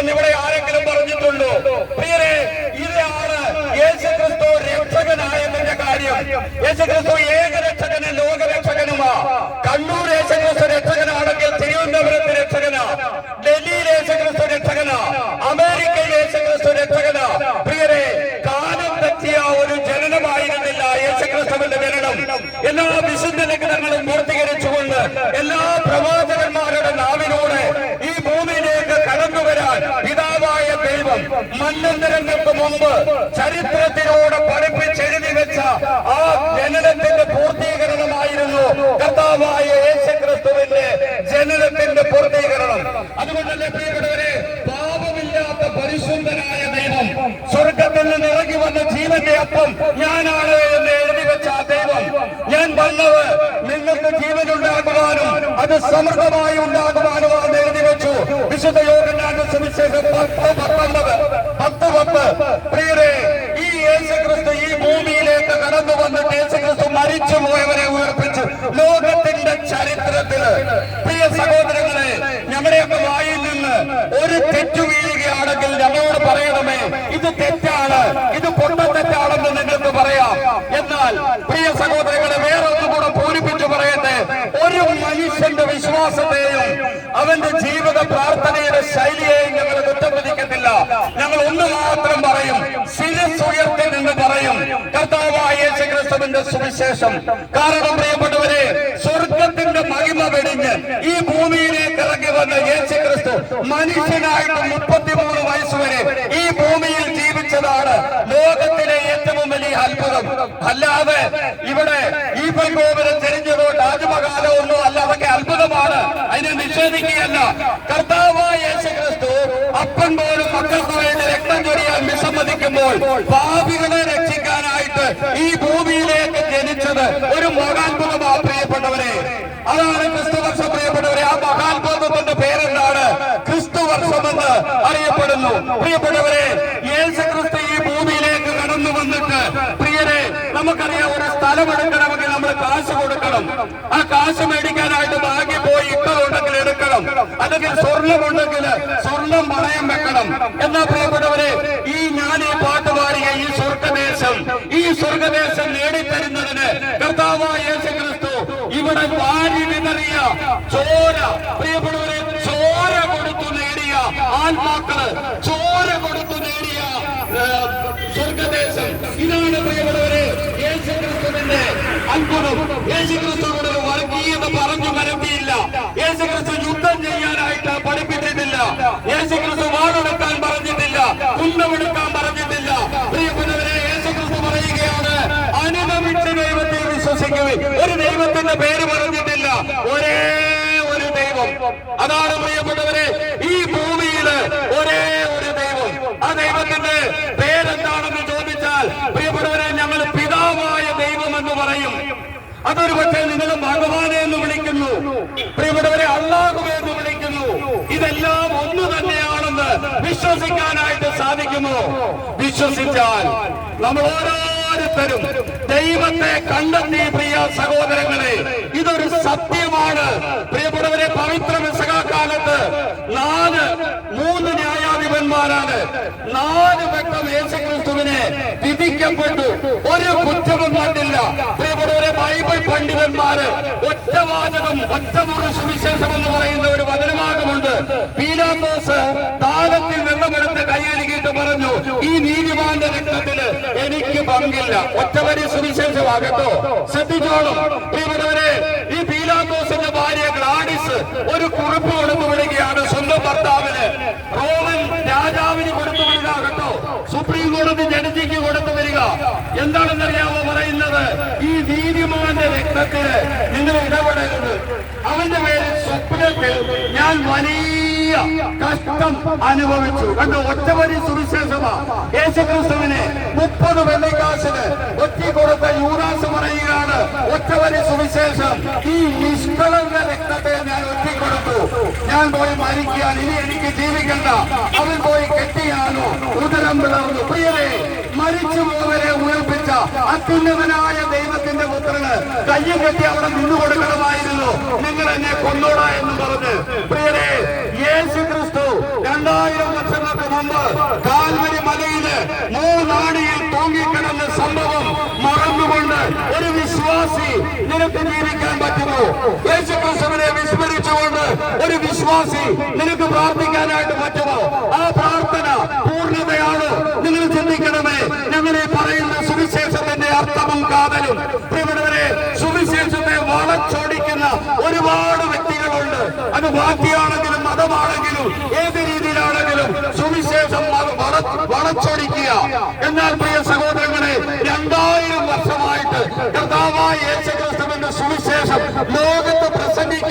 എന്ന് ഇവിടെ ആരെങ്കിലും പറഞ്ഞിട്ടുണ്ടോ? പ്രിയരെ, ഇതാണ് യേശുക്രിസ്തു രക്ഷകനായതിന്റെ കാര്യം. യേശുക്രിസ്തു ഏകരക്ഷകന് ലോകരക്ഷകനുമാ. കണ്ണൂർ യേശുക്രിസ്തു രക്ഷകനാണെങ്കിൽ തിരുവനന്തപുരത്ത് രക്ഷകനാ, ഡൽഹിയിൽ യേശുക്രിസ്തു രക്ഷകനാ, അമേരിക്കയിൽ യേശുക്രിസ്തു രക്ഷകനാ. പ്രിയരെ, കാലം തെറ്റിയ ഒരു ജനനമായിരുന്നില്ല യേശുക്രിസ്തുവിന്റെ ജനനം. എല്ലാ വിശുദ്ധ ലിഖിതങ്ങളും പൂർത്തീകരിച്ചുകൊണ്ട് എല്ലാ പ്രവാചകന്മാരുടെ നാവിലൂടെ ഈ ഭൂമിയിലേക്ക് കടന്നുവരാൻ പിതാവായ ദൈവം മന്നന്തരങ്ങൾക്ക് മുമ്പ് ചരിത്രത്തിലൂടെ പഠിപ്പിച്ചെഴുതി വെച്ച ആ ജനനത്തിന്റെ പൂർത്തീകരണമായിരുന്നു കർത്താവായ യേശുക്രിസ്തുവിന്റെ ജനനത്തിന്റെ പൂർത്തീകരണം. അതുകൊണ്ടല്ലേ പ്രിയപ്പെട്ടവരെ, പാപമില്ലാത്ത പരിശുദ്ധനായ ദൈവം സ്വർഗത്തിൽ നിന്ന് ഇറങ്ങി വന്ന ജീവന്റെ അപ്പം ഞാനാണ് എന്ന് എഴുതി വെച്ച ആ ദൈവം, ഞാൻ വന്നത് നിങ്ങൾക്ക് ജീവനുണ്ടാകുവാനും അത് സമൃദ്ധമായി ഉണ്ടാകുവാനുമാണ് എഴുതി വെച്ചു. വിശുദ്ധ യോഹന്നാന്റെ സുവിശേഷം 10:10. പ്രിയരെ, ഈ യേശുക്രിസ്തു ഈ ഭൂമിയിലേക്ക് കടന്നു വന്നിട്ട് യേശുക്രിസ്തു മരിച്ചു പോയവരെ ഉയർപ്പിച്ചു ലോകത്തിന്റെ ചരിത്രത്തില്. പ്രിയ സഹോദരങ്ങളെ, ഞങ്ങളുടെയൊക്കെ വായിൽ നിന്ന് ഒരു തെറ്റു വീഴുകയാണെങ്കിൽ ഞങ്ങളോട് പറയണമേ, ഇത് തെറ്റാണ്, ഇത് പൊട്ടത്തെറ്റാണെന്ന് നിങ്ങൾക്ക് പറയാം. എന്നാൽ പ്രിയ സഹോദരങ്ങളെ, വേറെ ഒന്നുകൂടെ പൂരിപ്പിച്ചു പറയട്ടെ, ഒരു മനുഷ്യന്റെ വിശ്വാസത്തെയും അവന്റെ ജീവിത പ്രാർത്ഥനയുടെ ശൈലിയെയും ഞങ്ങൾ കുറ്റപ്പെടുത്തിക്കത്തില്ല. ഞങ്ങൾ ഒന്ന് മാത്രം പറയും, ശിരസ്സുയർത്തി നിന്ന് പറയും കർത്താവായ യേശുക്രിസ്തുവിന്റെ സുവിശേഷം. കാരണം പ്രിയപ്പെട്ടവരെ, സ്വർഗത്തിന്റെ മഹിമ വെടിഞ്ഞ് ഈ ഭൂമിയിലേക്ക് ഇറങ്ങി വന്ന യേശുക്രിസ്തു മനുഷ്യനായിട്ട് 33 വയസ്സുവരെ ഈ ഭൂമിയിൽ ജീവിച്ചതാണ് ലോകത്തിലെ ഏറ്റവും വലിയ അത്ഭുതം. അല്ലാതെ ഇവിടെ ഈ ഗോപുരം ചെരിഞ്ഞതോ താജ്മഹാലോ ഒന്നും അല്ല, അതൊക്കെ അത്ഭുതമാണ്, അതിനെ നിഷേധിക്കുകയല്ല. കർത്താവായ യേശുക്രിസ്തു അപ്പൻ പോലും മക്കൾക്ക് വേണ്ടി രക്തം ചൊരിയാൻ വിസമ്മതിക്കുമ്പോൾ പാപികളെ രക്ഷിക്കാനായിട്ട് ഈ ഭൂമിയിലേക്ക് ജനിച്ചത് ഒരു മഹാത്ഭുതമാണ് പ്രിയപ്പെട്ടവരെ. അതാണ് ക്രിസ്തുവർഷം പ്രിയപ്പെട്ടവരെ. ആ മഹാത്ഭുതത്തിന്റെ പേരെന്താണ്? ക്രിസ്തുവർഷമെന്ന് അറിയപ്പെടുന്നു. പ്രിയപ്പെട്ടവരെ, യേശുക്രിസ്തു ഈ ഭൂമിയിലേക്ക് കടന്നു വന്നിട്ട്, പ്രിയരെ, നമുക്കറിയാം, ഒരു സ്ഥലം എടുക്കണമെങ്കിൽ നമ്മൾ കാശ് കൊടുക്കണം. ആ കാശ് മേടിക്കാനായിട്ട് ബാങ്കിൽ പോയി ഇട്ടതുണ്ടെങ്കിൽ എടുക്കണം, അല്ലെങ്കിൽ സ്വർണ്ണമുണ്ടെങ്കിൽ സ്വർണം പണയം വെക്കണം. എന്നാ പ്രിയപ്പെട്ടവരെ, ഞാൻ ഈ പാട്ട് പാടിയ ഈ സ്വർഗദേശം നേടിത്തരുന്നതിന് കർത്താവായ യേശുക്രിസ്തു ഇവിടെ വാരി വിതറിയ ചോര, പ്രിയപ്പെട്ടവരെ, ചോര കൊടുത്തു നേടിയ ആത്മാക്കള്, ചോര കൊടുത്തു നേടിയ സ്വർഗദേശം. ഇതാണ് പ്രിയപ്പെട്ടവരെ യേശുക്രിസ്തുവിന്റെ അത്ഭുതം. യേശുക്രിസ്തുവിനോട് വർഗീയത പറഞ്ഞു പരത്തിയില്ല. യേശുക്രിസ്തു യുദ്ധം ചെയ്യാനായിട്ട് പഠിപ്പിച്ചിട്ടില്ല. യേശുക്രിസ്തു വാളെടുക്കാൻ പറഞ്ഞിട്ടില്ല, കുന്തമെടുക്കാൻ പറഞ്ഞിട്ടില്ല. പ്രിയപ്പെട്ടവരെ, യേശുക്രിസ്തു പറയുകയാണ്, അനുഗമിച്ച ദൈവത്തെ വിശ്വസിക്കുവിൻ. ഒരു ദൈവത്തിന്റെ പേര് പറഞ്ഞിട്ടില്ല, ഒരേ ഒരു ദൈവം. അതാണ് പ്രിയപ്പെട്ടവരെ, ഈ ഭൂമിയില് ഒരേ ഒരു ദൈവം. ആ ദൈവത്തിന്റെ പേരെന്താണെന്ന് ചോദിച്ചാൽ പ്രിയപ്പെട്ടവരെ, ഞങ്ങൾ പിതാവായ ദൈവം എന്ന് പറയും. അതൊരു പക്ഷേ നിങ്ങൾ ഭഗവാനെ എന്ന് വിളിക്കുന്നു, പ്രിയപ്പെട്ടവരെ, അല്ലാഹുവേ എന്ന് വിളിക്കുന്നു. ഇതെല്ലാം ഒന്ന് തന്നെയാണെന്ന് വിശ്വസിക്കാനായിട്ട് സാധിക്കുമോ? വിശ്വസിച്ചാൽ നമ്മൾ ഓരോരുത്തരും ദൈവത്തെ കണ്ടെത്തി. പ്രിയ സഹോദരങ്ങളെ, ഇതൊരു സത്യമാണ്. പ്രിയപ്പെട്ടവരെ, പവിത്ര മിശിഹാകാലത്ത് 3 ന്യായാധിപന്മാരാണ് 4 വട്ടം യേശുക്രിസ്തുവിനെ വിധിക്കപ്പെട്ടു, ഒരു കുറ്റവും കണ്ടില്ല. പ്രിയപ്പെട്ടവരെ, ബൈബിൾ പണ്ഡിതന്മാര് ഒറ്റവാചകം, ഒറ്റമുറി സുവിശേഷം എന്ന് പറയുന്ന ഒരു വചനഭാഗമുണ്ട്. പീലാത്തോസ് താലത്തിൽ വെള്ളമെടുത്ത് കൈയരുകിയിട്ട് പറഞ്ഞു, ഈ നീതിമാന്റെ രക്തത്തില് എനിക്ക് പങ്കില്ല. ഒറ്റവരി സുവിശേഷമാകട്ടോ, ശ്രദ്ധിച്ചോളും. പ്രിയപ്പെട്ടവരെ, ഈ പീലാത്തോസിന്റെ ഭാര്യ ഗ്ലാഡിസ് ഒരു കുറിപ്പ് കൊടുത്തു വിടുകയാണ് സ്വന്തം ഭർത്താവിന്. റോമൻ രാജാവിന് കൊടുത്തു വിടുക കേട്ടോ, സുപ്രീം കോടതി ജഡ്ജിക്ക് കൊടുത്തു വരിക. എന്താണെന്നറിയാമോ പറയുന്നത്? ഈ നീതിമാന്റെ രക്തത്തില് നിങ്ങൾ ഇടപെടരുത്. അവന്റെ പേര് സ്വപ്നത്തിൽ ഞാൻ വലിയ കഷ്ടം അനുഭവിച്ചു കണ്ടു. ഒറ്റവരി സുവിശേഷമാ. യേശുക്രിസ്തുവിനെ 30 വെള്ളിക്കാശിന് ഒറ്റിക്കൊടുത്ത യൂദാസ് പറയുകയാണ്, ഒറ്റവരി സുവിശേഷം, ഈ നിഷ്കളങ്ക രക്തത്തെ ഞാൻ ഒറ്റിക്കൊടുത്തു. ഞാൻ പോയി മരിക്കാൻ, ഇനി എനിക്ക് ജീവിക്കണ്ട. അവൻ പോയി കെട്ടിയാണോ ഉദരം പിളർന്നു. പ്രിയരെ, മരിച്ചു പോവരെ ഉയർപ്പിച്ച അത്യുന്നതനായ ദൈവത്തിന്റെ പുത്രന് കയ്യും കെട്ടി അവിടെ നിന്നു കൊടുക്കണമായിരുന്നു. നിങ്ങൾ എന്നെ കൊന്നോടാ എന്ന് പറഞ്ഞ്. പ്രിയരെ, യേശുക്രിസ്തു 2000 വർഷം മുമ്പ് കാൽവരി മലയില് മൂന്നാണിയിൽ തൂങ്ങിക്കിടന്ന സംഭവം മറന്നുകൊണ്ട് ഒരു വിശ്വാസി നിനക്ക് ജീവിക്കാൻ പറ്റുമോ? യേശുക്രിസ്തുവിനെ വിസ്മരിച്ചുകൊണ്ട് ഒരു വിശ്വാസി നിനക്ക് പ്രാർത്ഥിക്കാനായിട്ട് പറ്റുമോ? ആ പ്രാർത്ഥന പൂർണ്ണതയാണ്. നിങ്ങൾ ചിന്തിക്കണമേ, ഞങ്ങളെ പറയുന്ന സുവിശേഷത്തിന്റെ അർത്ഥവും കാതലും പ്രിയപ്പെട്ടവരെ, സുവിശേഷത്തെ വളച്ചൊടിക്കുന്ന ഒരുപാട് വ്യക്തികളുണ്ട്. അത് വാക്യാണെങ്കിലും മതമാണെങ്കിലും ഏത് രീതിയിലാണെങ്കിലും സുവിശേഷം വളച്ചൊടിക്കുക. എന്നാൽ പ്രിയ സഹോദരങ്ങളെ, 2000 വർഷമായിട്ട് കർത്താവായ യേശുക്രിസ്തുവിന്റെ സുവിശേഷം ലോകത്ത് പ്രസംഗിക്കാൻ